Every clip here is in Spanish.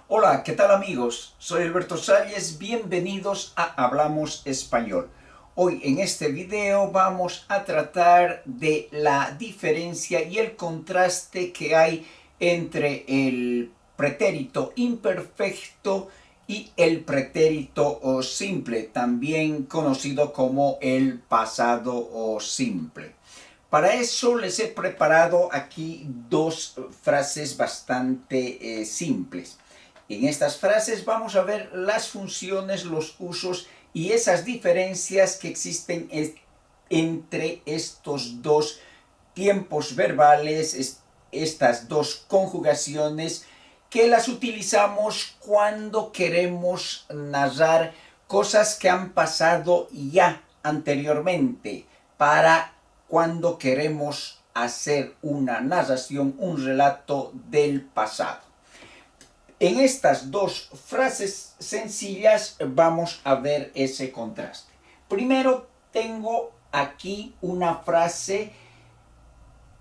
Hola, ¿qué tal amigos? Soy Alberto Salles, bienvenidos a Hablamos Español. Hoy en este video vamos a tratar de la diferencia y el contraste que hay entre el pretérito imperfecto y el pretérito simple, también conocido como el pasado simple. Para eso les he preparado aquí dos frases bastante simples. En estas frases vamos a ver las funciones, los usos y esas diferencias que existen entre estos dos tiempos verbales, estas dos conjugaciones que las utilizamos cuando queremos narrar cosas que han pasado ya anteriormente, para cuando queremos hacer una narración, un relato del pasado. En estas dos frases sencillas vamos a ver ese contraste. Primero tengo aquí una frase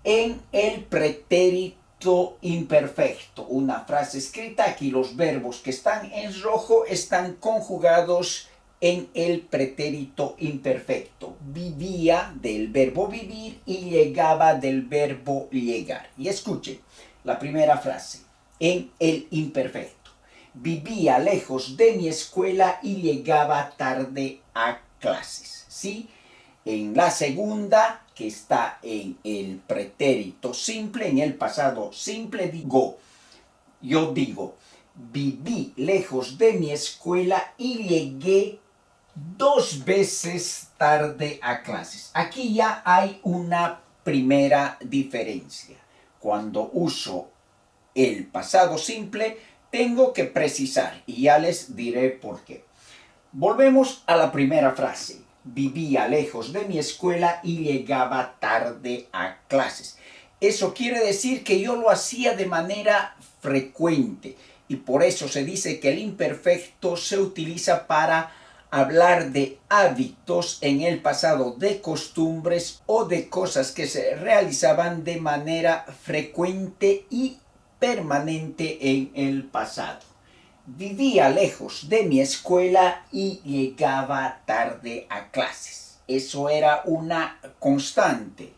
en el pretérito imperfecto, una frase escrita. Aquí los verbos que están en rojo están conjugados en el pretérito imperfecto. Vivía del verbo vivir y llegaba del verbo llegar. Y escuchen la primera frase en el imperfecto. Vivía lejos de mi escuela y llegaba tarde a clases. ¿Sí? En la segunda, que está en el pretérito simple, en el pasado simple, yo digo, viví lejos de mi escuela y llegué 2 veces tarde a clases. Aquí ya hay una primera diferencia. Cuando uso el pasado simple, tengo que precisar y ya les diré por qué. Volvemos a la primera frase. Vivía lejos de mi escuela y llegaba tarde a clases. Eso quiere decir que yo lo hacía de manera frecuente y por eso se dice que el imperfecto se utiliza para hablar de hábitos en el pasado, de costumbres o de cosas que se realizaban de manera frecuente y permanente en el pasado. Vivía lejos de mi escuela y llegaba tarde a clases. Eso era una constante.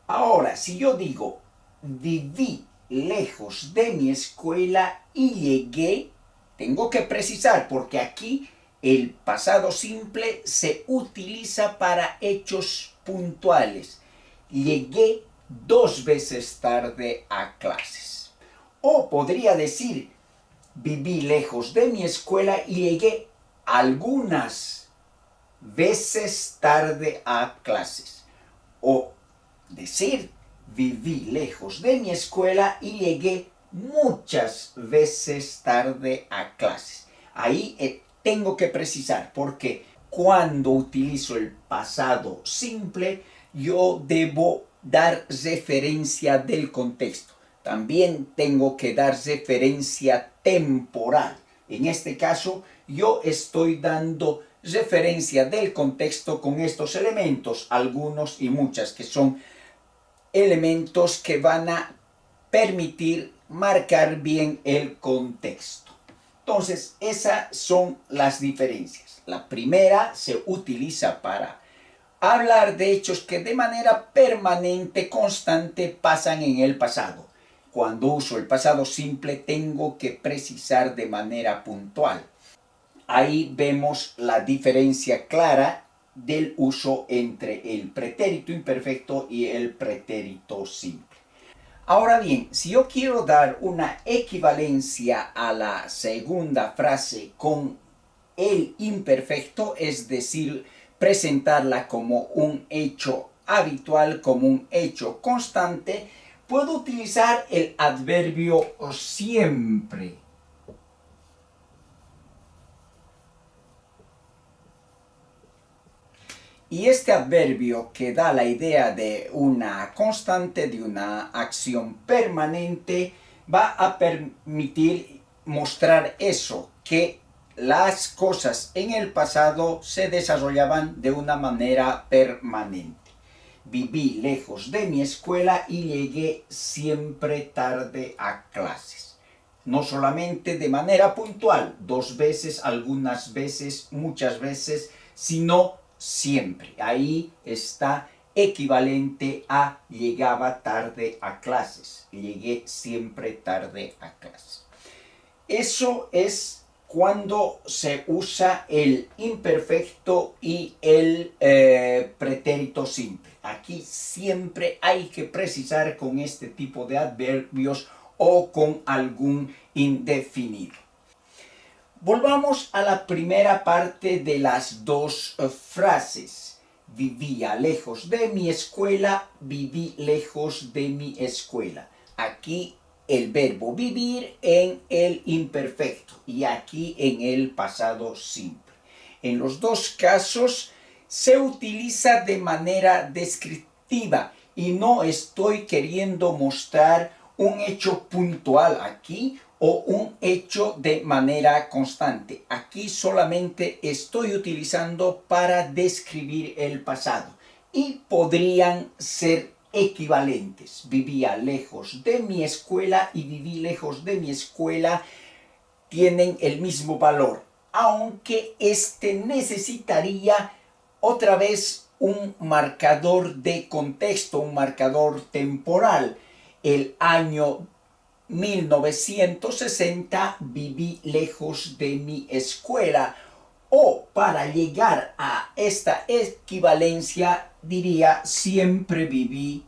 Ahora, si yo digo, viví lejos de mi escuela y llegué, tengo que precisar porque aquí el pasado simple se utiliza para hechos puntuales. Llegué 2 veces tarde a clases. O podría decir, viví lejos de mi escuela y llegué algunas veces tarde a clases. O decir, viví lejos de mi escuela y llegué muchas veces tarde a clases. Ahí tengo que precisar porque cuando utilizo el pasado simple, yo debo dar referencia del contexto. También tengo que dar referencia temporal. En este caso, yo estoy dando referencia del contexto con estos elementos, algunos y muchas, que son elementos que van a permitir marcar bien el contexto. Entonces, esas son las diferencias. La primera se utiliza para hablar de hechos que de manera permanente, constante, pasan en el pasado. Cuando uso el pasado simple, tengo que precisar de manera puntual. Ahí vemos la diferencia clara del uso entre el pretérito imperfecto y el pretérito simple. Ahora bien, si yo quiero dar una equivalencia a la segunda frase con el imperfecto, es decir, presentarla como un hecho habitual, como un hecho constante, puedo utilizar el adverbio siempre. Y este adverbio que da la idea de una constante, de una acción permanente, va a permitir mostrar eso, que las cosas en el pasado se desarrollaban de una manera permanente. Viví lejos de mi escuela y llegué siempre tarde a clases. no solamente de manera puntual, 2 veces, algunas veces, muchas veces, sino siempre. Ahí está equivalente a llegaba tarde a clases. Llegué siempre tarde a clases. Eso es cuando se usa el imperfecto y el pretérito simple. Aquí siempre hay que precisar con este tipo de adverbios o con algún indefinido. Volvamos a la primera parte de las dos frases. Vivía lejos de mi escuela, viví lejos de mi escuela. Aquí el verbo vivir en el imperfecto y aquí en el pasado simple. En los dos casos se utiliza de manera descriptiva y no estoy queriendo mostrar un hecho puntual aquí o un hecho de manera constante. Aquí solamente estoy utilizando para describir el pasado y podrían ser equivalentes. Vivía lejos de mi escuela y viví lejos de mi escuela tienen el mismo valor, aunque este necesitaría otra vez un marcador de contexto, un marcador temporal. El año 1960 viví lejos de mi escuela. O para llegar a esta equivalencia diría siempre viví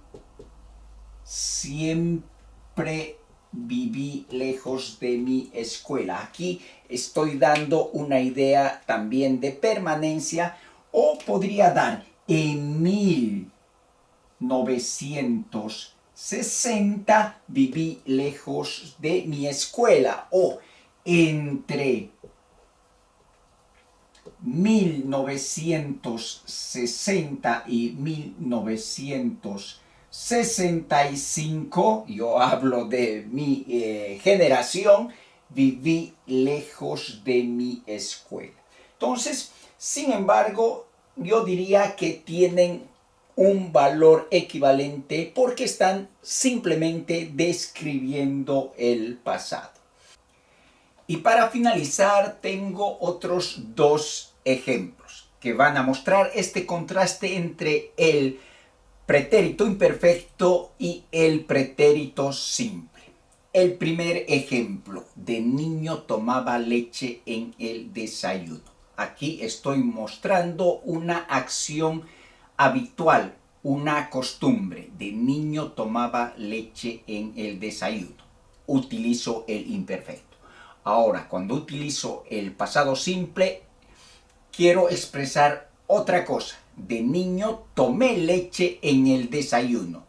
lejos de mi escuela. Aquí estoy dando una idea también de permanencia o podría dar en 1960 viví lejos de mi escuela o entre 1960 y 1965, yo hablo de mi generación, viví lejos de mi escuela. Entonces, sin embargo, yo diría que tienen un valor equivalente porque están simplemente describiendo el pasado. Y para finalizar tengo otros dos ejemplos que van a mostrar este contraste entre el pretérito imperfecto y el pretérito simple. El primer ejemplo, de niño tomaba leche en el desayuno. Aquí estoy mostrando una acción habitual, una costumbre. De niño tomaba leche en el desayuno. Utilizo el imperfecto. Ahora, cuando utilizo el pasado simple, quiero expresar otra cosa. De niño tomé leche en el desayuno.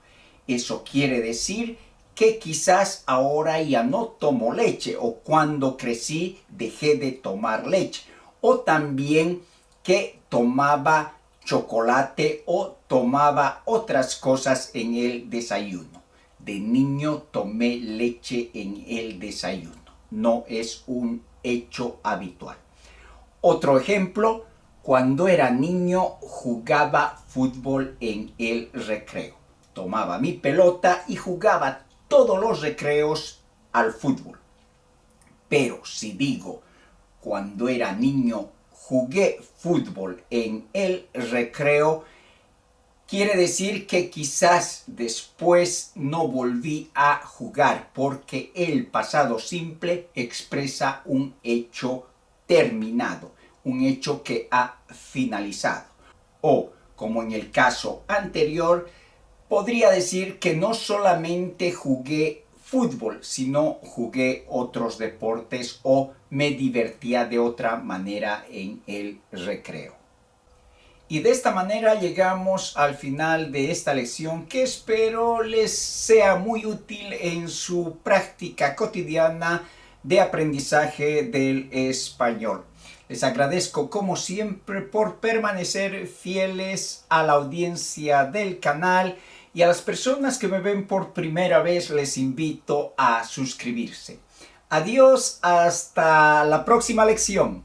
Eso quiere decir que quizás ahora ya no tomo leche o cuando crecí dejé de tomar leche. O también que tomaba chocolate o tomaba otras cosas en el desayuno. De niño tomé leche en el desayuno. No es un hecho habitual. Otro ejemplo, cuando era niño jugaba fútbol en el recreo. Tomaba mi pelota y jugaba todos los recreos al fútbol. Pero si digo, cuando era niño jugué fútbol en el recreo, quiere decir que quizás después no volví a jugar porque el pasado simple expresa un hecho terminado, un hecho que ha finalizado. O, como en el caso anterior, podría decir que no solamente jugué fútbol, sino jugué otros deportes o me divertía de otra manera en el recreo. Y de esta manera llegamos al final de esta lección que espero les sea muy útil en su práctica cotidiana de aprendizaje del español. Les agradezco como siempre por permanecer fieles a la audiencia del canal y a las personas que me ven por primera vez les invito a suscribirse. Adiós, hasta la próxima lección.